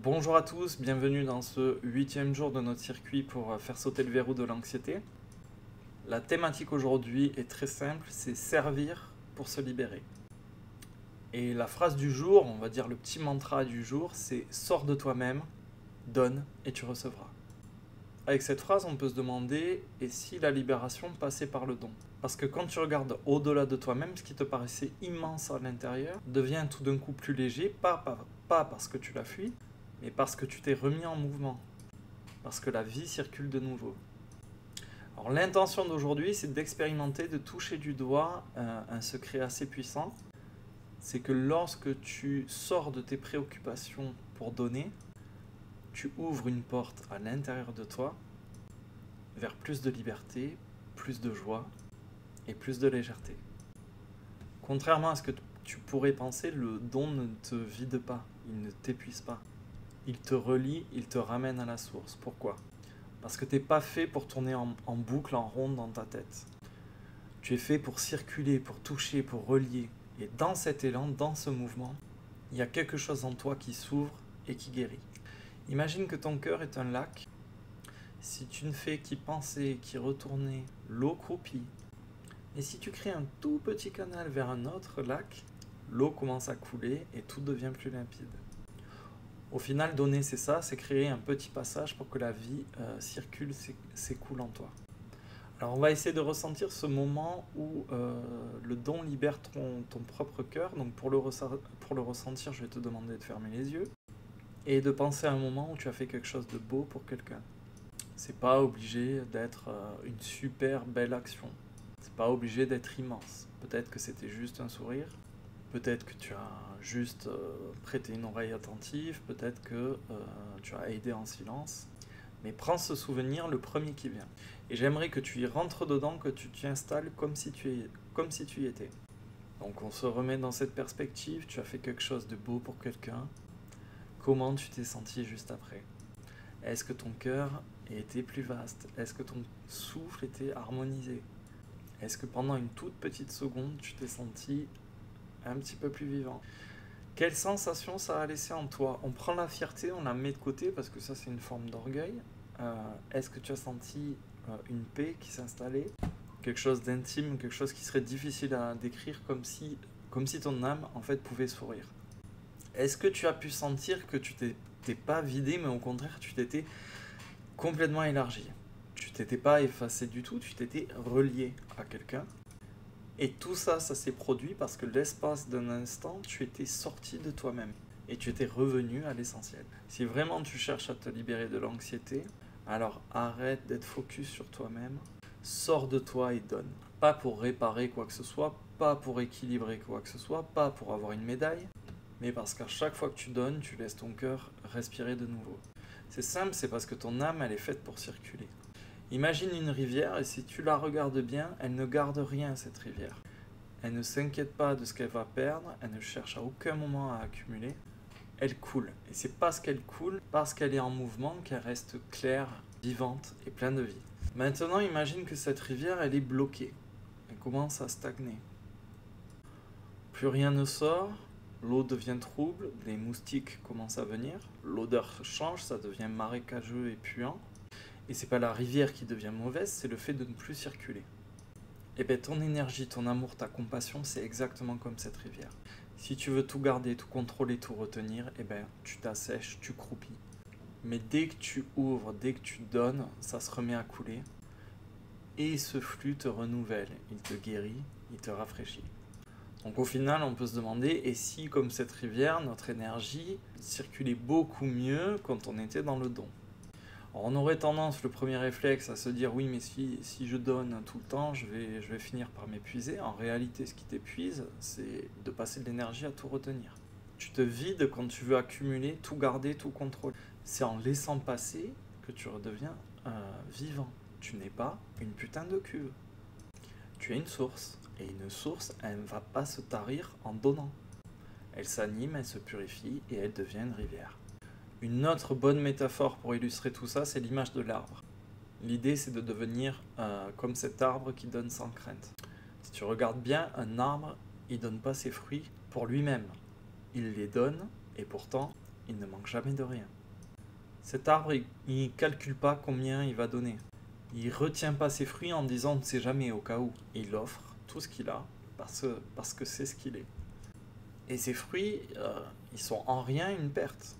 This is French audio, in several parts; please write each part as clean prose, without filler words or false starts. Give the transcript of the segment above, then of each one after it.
Bonjour à tous, bienvenue dans ce 8e jour de notre circuit pour faire sauter le verrou de l'anxiété. La thématique aujourd'hui est très simple, c'est servir pour se libérer. Et la phrase du jour, on va dire le petit mantra du jour, c'est sors de toi-même, donne et tu recevras. Avec cette phrase, on peut se demander, et si la libération passait par le don? Parce que quand tu regardes au-delà de toi-même, ce qui te paraissait immense à l'intérieur devient tout d'un coup plus léger, pas parce que tu l'as fui, mais parce que tu t'es remis en mouvement, parce que la vie circule de nouveau. Alors l'intention d'aujourd'hui, c'est d'expérimenter, de toucher du doigt un secret assez puissant. C'est que lorsque tu sors de tes préoccupations pour donner, tu ouvres une porte à l'intérieur de toi vers plus de liberté, plus de joie et plus de légèreté. Contrairement à ce que tu pourrais penser, le don ne te vide pas, il ne t'épuise pas. Il te relie, il te ramène à la source. Pourquoi? Parce que tu n'es pas fait pour tourner en boucle, en ronde dans ta tête. Tu es fait pour circuler, pour toucher, pour relier. Et dans cet élan, dans ce mouvement, il y a quelque chose en toi qui s'ouvre et qui guérit. Imagine que ton cœur est un lac. Si tu ne fais qu'y penser, qu'y retourner, l'eau croupit. Et si tu crées un tout petit canal vers un autre lac, l'eau commence à couler et tout devient plus limpide. Au final, donner, c'est ça, c'est créer un petit passage pour que la vie circule, s'écoule en toi. Alors on va essayer de ressentir ce moment où le don libère ton propre cœur. Donc pour le ressentir, je vais te demander de fermer les yeux et de penser à un moment où tu as fait quelque chose de beau pour quelqu'un. C'est pas obligé d'être une super belle action. C'est pas obligé d'être immense. Peut-être que c'était juste un sourire. Peut-être que tu as juste prêté une oreille attentive, peut-être que tu as aidé en silence. Mais prends ce souvenir, le premier qui vient. Et j'aimerais que tu y rentres dedans, que tu t'y installes comme si tu y étais. Donc on se remet dans cette perspective, tu as fait quelque chose de beau pour quelqu'un. Comment tu t'es senti juste après? Est-ce que ton cœur était plus vaste? Est-ce que ton souffle était harmonisé? Est-ce que pendant une toute petite seconde, tu t'es senti un petit peu plus vivant? Quelle sensation ça a laissé en toi? On prend la fierté, on la met de côté parce que ça c'est une forme d'orgueil. Est-ce que tu as senti une paix qui s'installait? Quelque chose d'intime, quelque chose qui serait difficile à décrire, comme si ton âme en fait pouvait sourire. Est-ce que tu as pu sentir que tu t'es pas vidé, mais au contraire tu t'étais complètement élargi? Tu t'étais pas effacé du tout, tu t'étais relié à quelqu'un. Et tout ça, ça s'est produit parce que l'espace d'un instant, tu étais sorti de toi-même et tu étais revenu à l'essentiel. Si vraiment tu cherches à te libérer de l'anxiété, alors arrête d'être focus sur toi-même, sors de toi et donne. Pas pour réparer quoi que ce soit, pas pour équilibrer quoi que ce soit, pas pour avoir une médaille, mais parce qu'à chaque fois que tu donnes, tu laisses ton cœur respirer de nouveau. C'est simple, c'est parce que ton âme, elle est faite pour circuler. Imagine une rivière et si tu la regardes bien, elle ne garde rien cette rivière. Elle ne s'inquiète pas de ce qu'elle va perdre, elle ne cherche à aucun moment à accumuler. Elle coule. Et c'est parce qu'elle coule, parce qu'elle est en mouvement, qu'elle reste claire, vivante et pleine de vie. Maintenant, imagine que cette rivière, elle est bloquée. Elle commence à stagner. Plus rien ne sort, l'eau devient trouble, les moustiques commencent à venir, l'odeur change, ça devient marécageux et puant. Et c'est pas la rivière qui devient mauvaise, c'est le fait de ne plus circuler. Et bien ton énergie, ton amour, ta compassion, c'est exactement comme cette rivière. Si tu veux tout garder, tout contrôler, tout retenir, et ben tu t'assèches, tu croupis. Mais dès que tu ouvres, dès que tu donnes, ça se remet à couler. Et ce flux te renouvelle, il te guérit, il te rafraîchit. Donc au final, on peut se demander, et si comme cette rivière, notre énergie circulait beaucoup mieux quand on était dans le don? Alors on aurait tendance, le premier réflexe, à se dire oui, mais si je donne tout le temps, je vais finir par m'épuiser. En réalité, ce qui t'épuise, c'est de passer de l'énergie à tout retenir. Tu te vides quand tu veux accumuler, tout garder, tout contrôler. C'est en laissant passer que tu redeviens vivant. Tu n'es pas une putain de cuve. Tu es une source. Et une source, elle ne va pas se tarir en donnant. Elle s'anime, elle se purifie et elle devient une rivière. Une autre bonne métaphore pour illustrer tout ça, c'est l'image de l'arbre. L'idée, c'est de devenir comme cet arbre qui donne sans crainte. Si tu regardes bien, un arbre, il ne donne pas ses fruits pour lui-même. Il les donne, et pourtant, il ne manque jamais de rien. Cet arbre, il ne calcule pas combien il va donner. Il ne retient pas ses fruits en disant on ne sait jamais au cas où. Il offre tout ce qu'il a parce que c'est ce qu'il est. Et ces fruits, ils sont en rien une perte.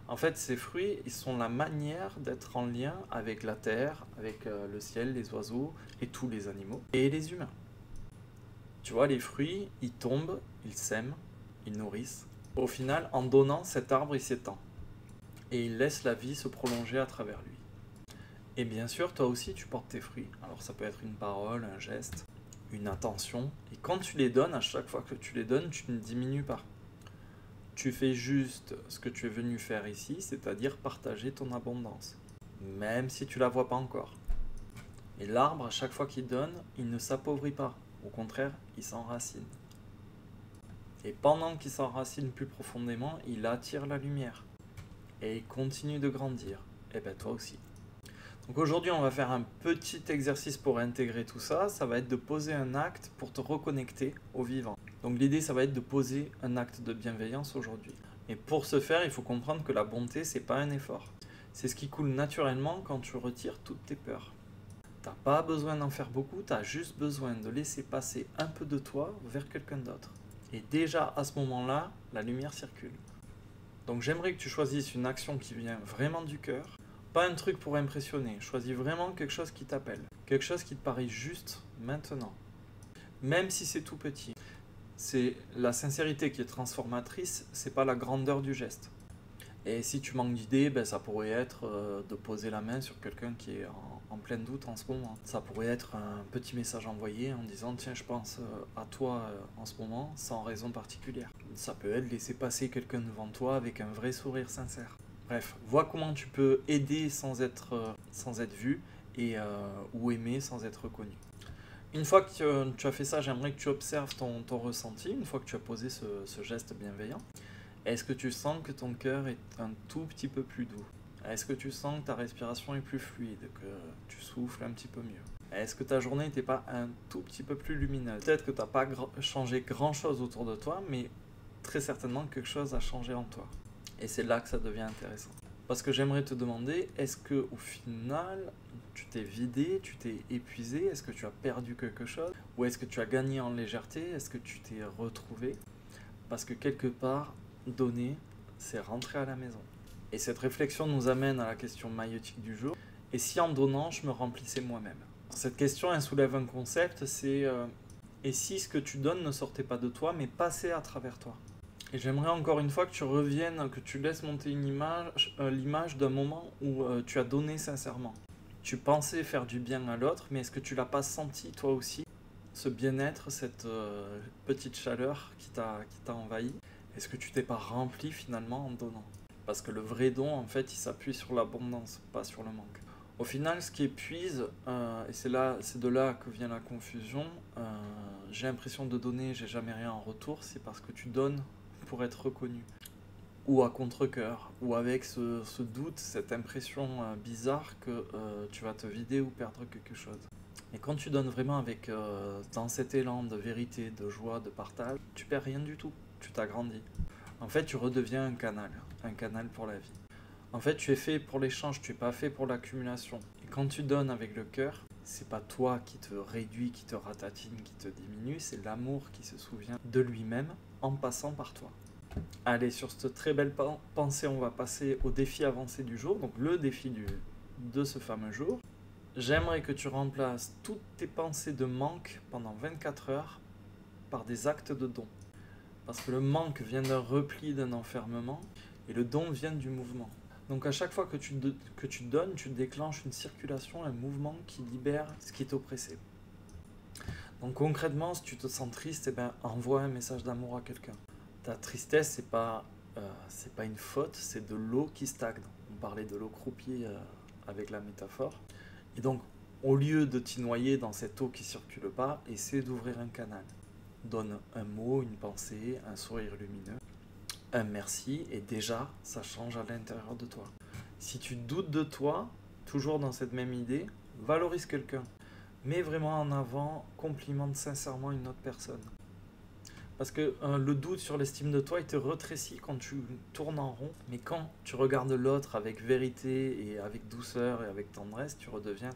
En fait, ces fruits, ils sont la manière d'être en lien avec la terre, avec le ciel, les oiseaux et tous les animaux et les humains. Tu vois, les fruits, ils tombent, ils sèment, ils nourrissent. Au final, en donnant, cet arbre, il s'étend. Et il laisse la vie se prolonger à travers lui. Et bien sûr, toi aussi, tu portes tes fruits. Alors ça peut être une parole, un geste, une attention. Et quand tu les donnes, à chaque fois que tu les donnes, tu ne diminues pas. Tu fais juste ce que tu es venu faire ici, c'est-à-dire partager ton abondance. Même si tu ne la vois pas encore. Et l'arbre, à chaque fois qu'il donne, il ne s'appauvrit pas. Au contraire, il s'enracine. Et pendant qu'il s'enracine plus profondément, il attire la lumière. Et il continue de grandir. Et bien toi aussi. Donc aujourd'hui, on va faire un petit exercice pour intégrer tout ça. Ça va être de poser un acte pour te reconnecter au vivant. Donc l'idée, ça va être de poser un acte de bienveillance aujourd'hui. Et pour ce faire, il faut comprendre que la bonté, c'est pas un effort. C'est ce qui coule naturellement quand tu retires toutes tes peurs. T'as pas besoin d'en faire beaucoup, tu as juste besoin de laisser passer un peu de toi vers quelqu'un d'autre. Et déjà à ce moment-là, la lumière circule. Donc j'aimerais que tu choisisses une action qui vient vraiment du cœur. Pas un truc pour impressionner, choisis vraiment quelque chose qui t'appelle. Quelque chose qui te paraît juste maintenant. Même si c'est tout petit. C'est la sincérité qui est transformatrice, c'est pas la grandeur du geste. Et si tu manques d'idées, ben ça pourrait être de poser la main sur quelqu'un qui est en plein doute en ce moment. Ça pourrait être un petit message envoyé en disant tiens je pense à toi en ce moment sans raison particulière. Ça peut être laisser passer quelqu'un devant toi avec un vrai sourire sincère. Bref, vois comment tu peux aider sans être vu et ou aimer sans être reconnu. Une fois que tu as fait ça, j'aimerais que tu observes ton ressenti, une fois que tu as posé ce geste bienveillant. Est-ce que tu sens que ton cœur est un tout petit peu plus doux? Est-ce que tu sens que ta respiration est plus fluide, que tu souffles un petit peu mieux? Est-ce que ta journée n'était pas un tout petit peu plus lumineuse? Peut-être que tu n'as pas changé grand-chose autour de toi, mais très certainement quelque chose a changé en toi. Et c'est là que ça devient intéressant. Parce que j'aimerais te demander, est-ce que au final, tu t'es vidé, tu t'es épuisé? Est-ce que tu as perdu quelque chose? Ou est-ce que tu as gagné en légèreté? Est-ce que tu t'es retrouvé? Parce que quelque part, donner, c'est rentrer à la maison. Et cette réflexion nous amène à la question maïeutique du jour. Et si en donnant, je me remplissais moi-même? Cette question, elle soulève un concept, c'est et si ce que tu donnes ne sortait pas de toi, mais passait à travers toi? Et j'aimerais encore une fois que tu reviennes, que tu laisses monter l'image d'un moment où tu as donné sincèrement. Tu pensais faire du bien à l'autre, mais est-ce que tu l'as pas senti toi aussi? Ce bien-être, cette petite chaleur qui t'a envahi? Est-ce que tu t'es pas rempli finalement en donnant? Parce que le vrai don, en fait, il s'appuie sur l'abondance, pas sur le manque. Au final, ce qui épuise, et c'est de là que vient la confusion, j'ai l'impression de donner, j'ai jamais rien en retour, c'est parce que tu donnes pour être reconnu. Ou à contre-cœur, ou avec ce doute, cette impression bizarre que tu vas te vider ou perdre quelque chose. Et quand tu donnes vraiment avec, dans cet élan de vérité, de joie, de partage, tu perds rien du tout. Tu t'agrandis. En fait, tu redeviens un canal pour la vie. En fait, tu es fait pour l'échange, tu n'es pas fait pour l'accumulation. Et quand tu donnes avec le cœur, c'est pas toi qui te réduit, qui te ratatine, qui te diminue, c'est l'amour qui se souvient de lui-même en passant par toi. Allez, sur cette très belle pensée, on va passer au défi avancé du jour, donc le défi de ce fameux jour. J'aimerais que tu remplaces toutes tes pensées de manque pendant 24 heures par des actes de don. Parce que le manque vient d'un repli, d'un enfermement, et le don vient du mouvement. Donc à chaque fois que tu donnes, tu déclenches une circulation, un mouvement qui libère ce qui t'oppressait. Donc concrètement, si tu te sens triste, eh ben, envoie un message d'amour à quelqu'un. Ta tristesse, c'est pas une faute, c'est de l'eau qui stagne. On parlait de l'eau croupie avec la métaphore. Et donc, au lieu de t'y noyer dans cette eau qui ne circule pas, essaie d'ouvrir un canal. Donne un mot, une pensée, un sourire lumineux, un merci, et déjà, ça change à l'intérieur de toi. Si tu doutes de toi, toujours dans cette même idée, valorise quelqu'un. Mets vraiment en avant, complimente sincèrement une autre personne. Parce que le doute sur l'estime de toi, il te rétrécit quand tu tournes en rond. Mais quand tu regardes l'autre avec vérité et avec douceur et avec tendresse, tu redeviens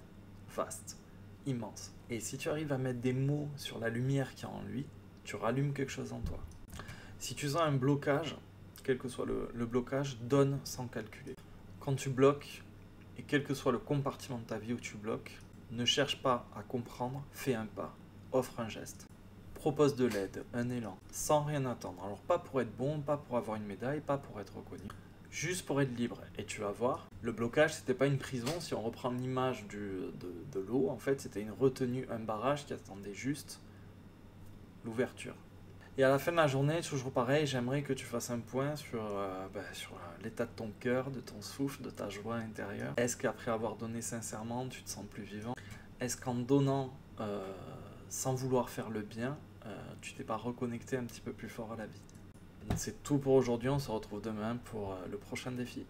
vaste, immense. Et si tu arrives à mettre des mots sur la lumière qu'il y a en lui, tu rallumes quelque chose en toi. Si tu sens un blocage, quel que soit le blocage, donne sans calculer. Quand tu bloques, et quel que soit le compartiment de ta vie où tu bloques, ne cherche pas à comprendre, fais un pas, offre un geste. Propose de l'aide, un élan, sans rien attendre. Alors pas pour être bon, pas pour avoir une médaille, pas pour être reconnu, juste pour être libre. Et tu vas voir, le blocage, c'était pas une prison. Si on reprend l'image de l'eau, en fait, c'était une retenue, un barrage qui attendait juste l'ouverture. Et à la fin de la journée, toujours pareil, j'aimerais que tu fasses un point sur l'état de ton cœur, de ton souffle, de ta joie intérieure. Est-ce qu'après avoir donné sincèrement, tu te sens plus vivant? Est-ce qu'en donnant sans vouloir faire le bien, tu t'es pas reconnecté un petit peu plus fort à la vie? C'est tout pour aujourd'hui, on se retrouve demain pour le prochain défi.